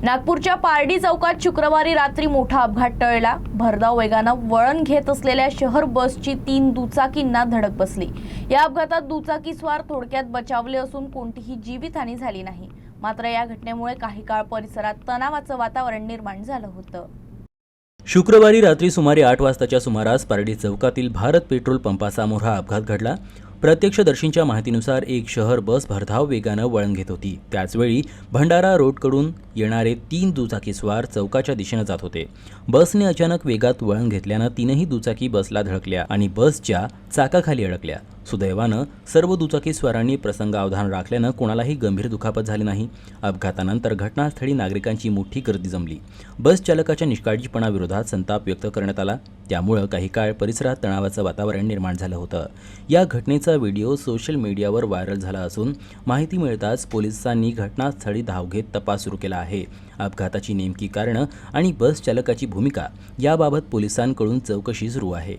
नागपूरच्या पारडी चौकात शुक्रवारी रात्री मोठा अपघात टळला। भरधाव वेगानं वळण घेत असलेल्या शहर बसची 3 दुचाकींना धडक बसली। या अपघातात दुचाकीस्वार थोडक्यात बचावले असून कोणतीही जीवितहानी झाली नाही। मात्र या घटनेमुळे काही काळ परिसरात तणावाचं वातावरण निर्माण झालं होतं। शुक्रवारी रात्री सुमारे 8 वाजताच्या सुमारास पारडी चौकातील भारत पेट्रोल पंपासमोर हा अपघात घडला। प्रत्यक्षदर्शींच्या माहितीनुसार एक शहर बस भरधाव वेगानं वळण घेत होती। त्याचवेळी भंडारा रोडकडून येणारे 3 दुचाकीस्वार चौकाच्या दिशेने जात होते। बसने अचानक वेगात वळण घेतल्यानं तीनही दुचाकी बसला धडकल्या आणि बसच्या चाकाखाली अडकल्या। सुदैवानं सर्व दुचाकीस्वारांनी प्रसंगावधान राखल्यानं कोणालाही गंभीर दुखापत झाली नाही। अपघातानंतर घटनास्थळी नागरिकांची मोठी गर्दी जमली। बस चालकाच्या निष्काळजीपणाविरोधात संताप व्यक्त करण्यात आला। त्यामुळे काही काळ परिसरात तणावाचं वातावरण निर्माण झालं होतं। या घटनेचा व्हिडिओ सोशल मीडियावर व्हायरल झाला असून माहिती मिळताच पोलिसांनी घटनास्थळी धाव घेत तपास सुरू केला आहे। अपघाताची नेमकी कारणं आणि बस चालकाची भूमिका याबाबत पोलिसांकडून चौकशी सुरू आहे।